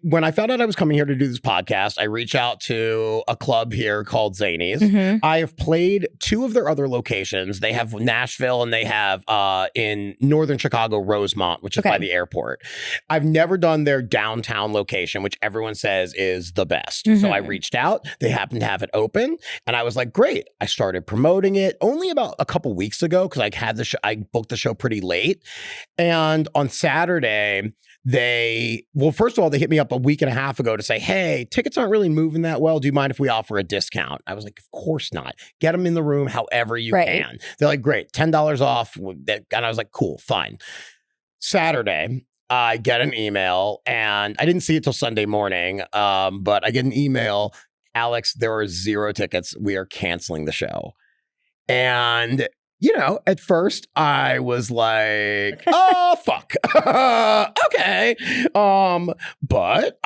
when I found out I was coming here to do this podcast, I reached out to a club here called Zanies. I have played 2 of their other locations. They have Nashville and they have in northern Chicago, Rosemont, which is by the airport. I've never done their downtown location, which everyone says is the best. So I reached out. They happened to have it open. And I was like, great. I started promoting it only about a couple weeks ago because I booked the show pretty late. And on Saturday, first of all, they hit me up a week and a half ago to say, hey, tickets aren't really moving that well. Do you mind if we offer a discount? I was like, of course not. Get them in the room however you can. They're like, great, $10 off. And I was like, cool, fine. Saturday, I get an email, and I didn't see it till Sunday morning, but I get an email, Alex, there are 0 tickets. We are canceling the show. And at first I was like, oh, fuck. Okay. But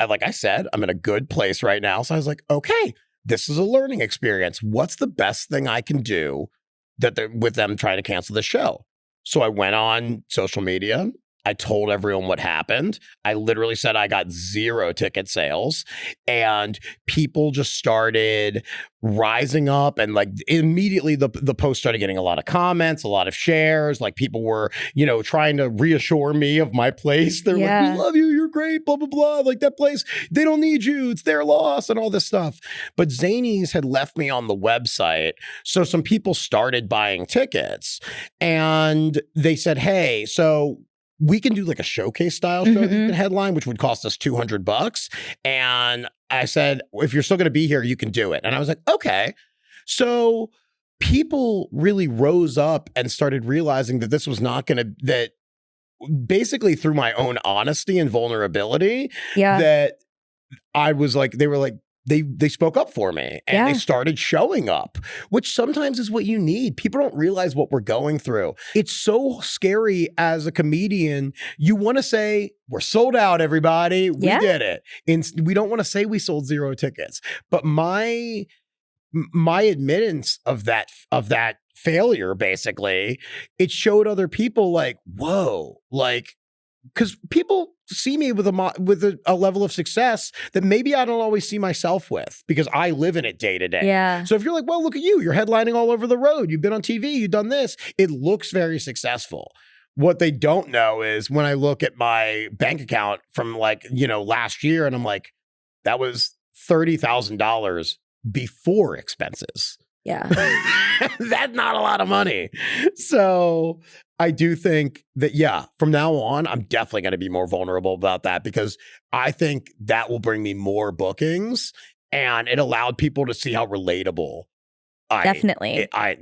like I said, I'm in a good place right now. So I was like, okay, this is a learning experience. What's the best thing I can do with them trying to cancel the show? So I went on social media. I told everyone what happened. I literally said I got 0 ticket sales, and people just started rising up, and like immediately the post started getting a lot of comments, a lot of shares. Like people were, trying to reassure me of my place. They're like, we love you. You're great. Blah, blah, blah. Like that place, they don't need you. It's their loss and all this stuff. But Zanies had left me on the website. So some people started buying tickets, and they said, hey, so we can do like a showcase style show that you can headline, which would cost us $200. And I said, if you're still going to be here, you can do it. And I was like, okay. So people really rose up and started realizing that this was not going to, that basically through my own honesty and vulnerability, that I was like, they were like, they spoke up for me, and they started showing up, which sometimes is what you need. People don't realize what we're going through. It's so scary as a comedian. You want to say, we're sold out, everybody. We did it. And we don't want to say we sold 0 tickets. But my admittance of that failure, basically, it showed other people like, whoa, like, because people see me with a level of success that maybe I don't always see myself with, because I live in it day to day. Yeah. So if you're like, well, look at you, you're headlining all over the road. You've been on TV, you've done this. It looks very successful. What they don't know is when I look at my bank account from last year, and I'm like, that was $30,000 before expenses. Yeah. That's not a lot of money. So I do think that, from now on, I'm definitely going to be more vulnerable about that, because I think that will bring me more bookings, and it allowed people to see how relatable Definitely. I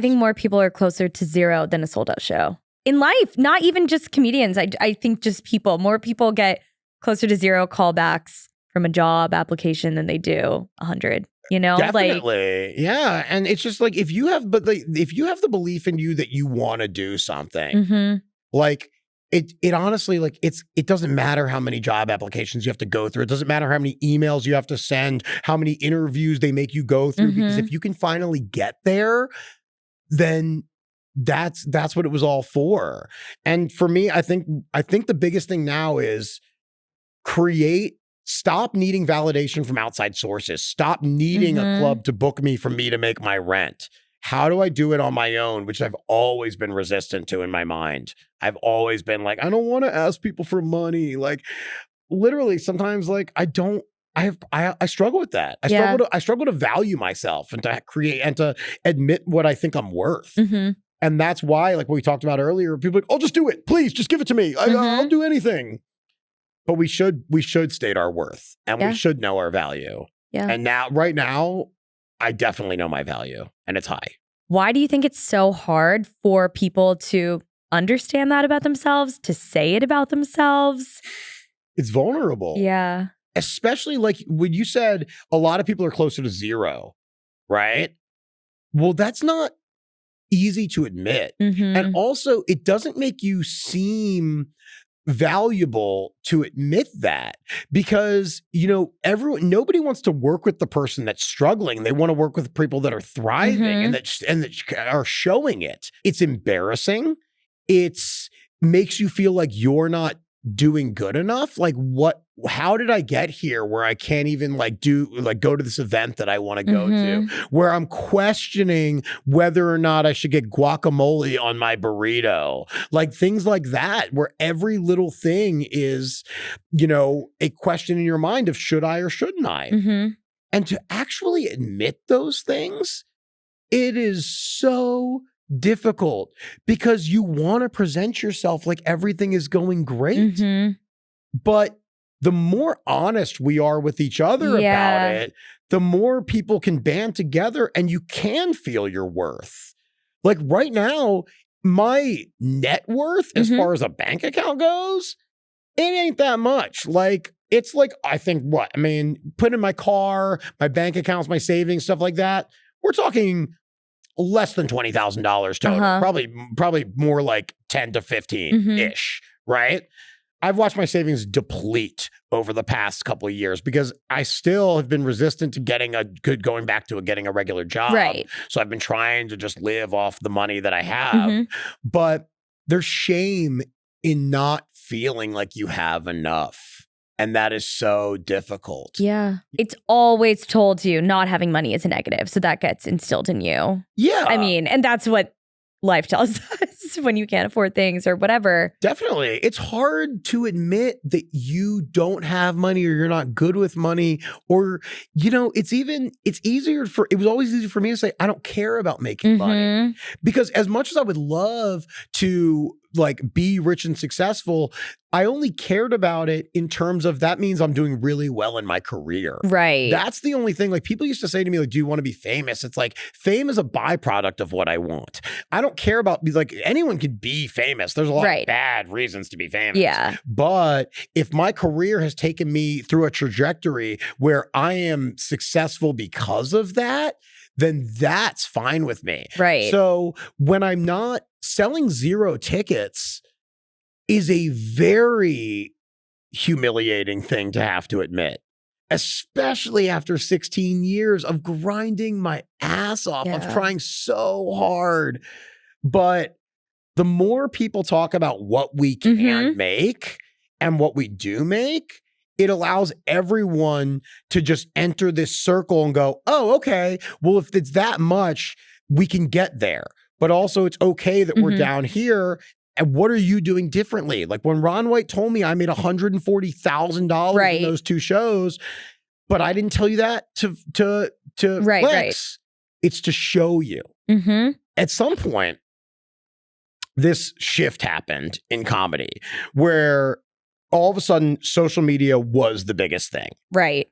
think more people are closer to 0 than a sold out show in life, not even just comedians. I think just more people get closer to 0 callbacks from a job application than they do 100. Definitely. Yeah. And it's just like, if you have the belief in you that you want to do something, like it honestly, like it doesn't matter how many job applications you have to go through. It doesn't matter how many emails you have to send, how many interviews they make you go through, because if you can finally get there, then that's what it was all for. And for me, I think the biggest thing now is stop needing validation from outside sources. Stop needing a club to book me for me to make my rent. How do I do it on my own? Which I've always been resistant to in my mind. I've always been like, I don't want to ask people for money. Like literally sometimes like I struggle with that. I struggle to value myself and to create and to admit what I think I'm worth. And that's why, like what we talked about earlier, people are like, oh, just do it. Please, just give it to me. I'll do anything. But we should state our worth, and we should know our value. Yeah. And right now, I definitely know my value, and it's high. Why do you think it's so hard for people to understand that about themselves, to say it about themselves? It's vulnerable. Yeah. Especially like when you said a lot of people are closer to 0, right? Well, that's not easy to admit. And also, it doesn't make you seem valuable to admit that, because nobody wants to work with the person that's struggling. They want to work with people that are thriving and that are showing it. It's embarrassing. It's makes you feel like you're not doing good enough? Like how did I get here where I can't even go to this event that I want to go to, where I'm questioning whether or not I should get guacamole on my burrito, like things like that, where every little thing is, a question in your mind of should I or shouldn't I? And to actually admit those things, it is so difficult because you want to present yourself like everything is going great. But the more honest we are with each other about it, the more people can band together and you can feel your worth. Like right now, my net worth as far as a bank account goes, it ain't that much. Like, it's like, I think put in my car, my bank accounts, my savings, stuff like that. We're talking less than $20,000 total. Probably more like 10 to 15-ish, right? I've watched my savings deplete over the past couple of years because I still have been resistant to going back to getting a regular job. Right. So I've been trying to just live off the money that I have. But there's shame in not feeling like you have enough. And that is so difficult. Yeah. It's always told you not having money is a negative. So that gets instilled in you. Yeah. I mean, and that's what life tells us when you can't afford things or whatever. Definitely. It's hard to admit that you don't have money or you're not good with money, or, it was always easy for me to say, I don't care about making money, because as much as I would love to be rich and successful, I only cared about it in terms of that means I'm doing really well in my career. Right. That's the only thing. Like, people used to say to me, like, do you want to be famous? It's like, fame is a byproduct of what I want. I don't care about, anyone can be famous. There's a lot of bad reasons to be famous. Yeah. But if my career has taken me through a trajectory where I am successful because of that, then that's fine with me. Right. So when I'm not selling 0 tickets is a very humiliating thing to have to admit, especially after 16 years of grinding my ass off, of trying so hard. But the more people talk about what we can make and what we do make, it allows everyone to just enter this circle and go, oh, okay, well, if it's that much, we can get there. But also it's okay that we're down here. And what are you doing differently? Like, when Ron White told me I made $140,000 in those 2 shows, but I didn't tell you that to flex. It's to show you. At some point, this shift happened in comedy where all of a sudden social media was the biggest thing. Right.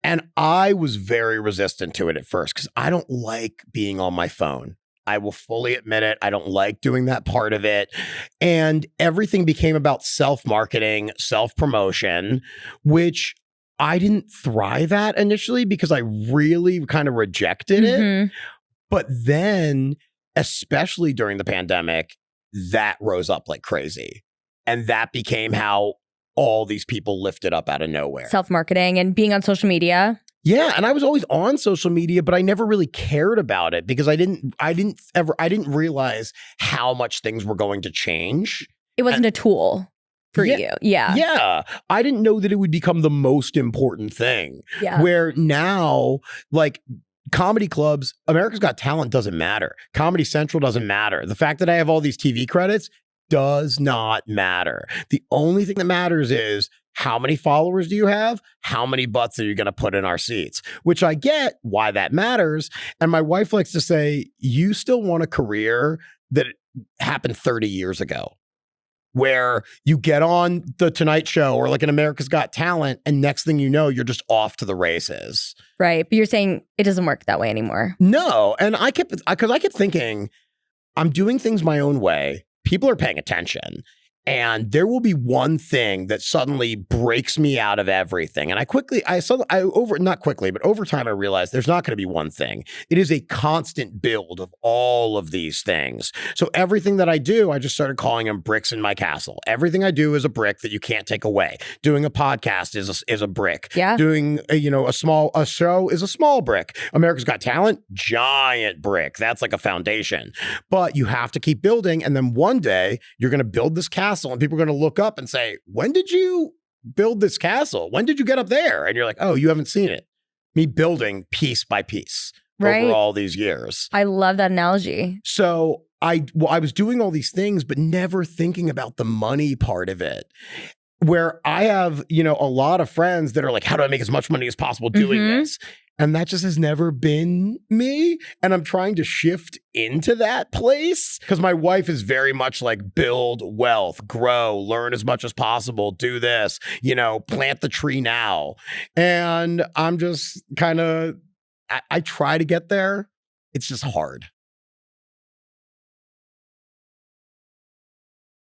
And I was very resistant to it at first because I don't like being on my phone. I will fully admit it. I don't like doing that part of it. And everything became about self-marketing, self-promotion, which I didn't thrive at initially because I really kind of rejected it. But then, especially during the pandemic, that rose up like crazy. And that became how all these people lifted up out of nowhere. Self-marketing and being on social media. Yeah, and I was always on social media, but I never really cared about it because I didn't realize how much things were going to change. It wasn't a tool for you. Yeah. Yeah. I didn't know that it would become the most important thing. Yeah. Where now, comedy clubs, America's Got Talent doesn't matter. Comedy Central doesn't matter. The fact that I have all these TV credits does not matter. The only thing that matters is, how many followers do you have? How many butts are you going to put in our seats? Which I get why that matters. And my wife likes to say, you still want a career that happened 30 years ago, where you get on the Tonight Show or like an America's Got Talent, and next thing you know, you're just off to the races. Right. But you're saying it doesn't work that way anymore. No. And I kept thinking, I'm doing things my own way. People are paying attention. And there will be one thing that suddenly breaks me out of everything. And over time, I realized there's not going to be one thing. It is a constant build of all of these things. So everything that I do, I just started calling them bricks in my castle. Everything I do is a brick that you can't take away. Doing a podcast is a brick. Yeah. Doing a show is a small brick. America's Got Talent, giant brick. That's like a foundation. But you have to keep building. And then one day you're going to build this castle castle and people are going to look up and say, when did you build this castle? When did you get up there? And you're like, oh, you haven't seen it. Me building piece by piece over all these years. I love that analogy. So I was doing all these things, but never thinking about the money part of it. Where I have, a lot of friends that are like, how do I make as much money as possible doing this? And that just has never been me. And I'm trying to shift into that place because my wife is very much like build wealth, grow, learn as much as possible, do this, plant the tree now. And I'm just kind of, I try to get there. It's just hard.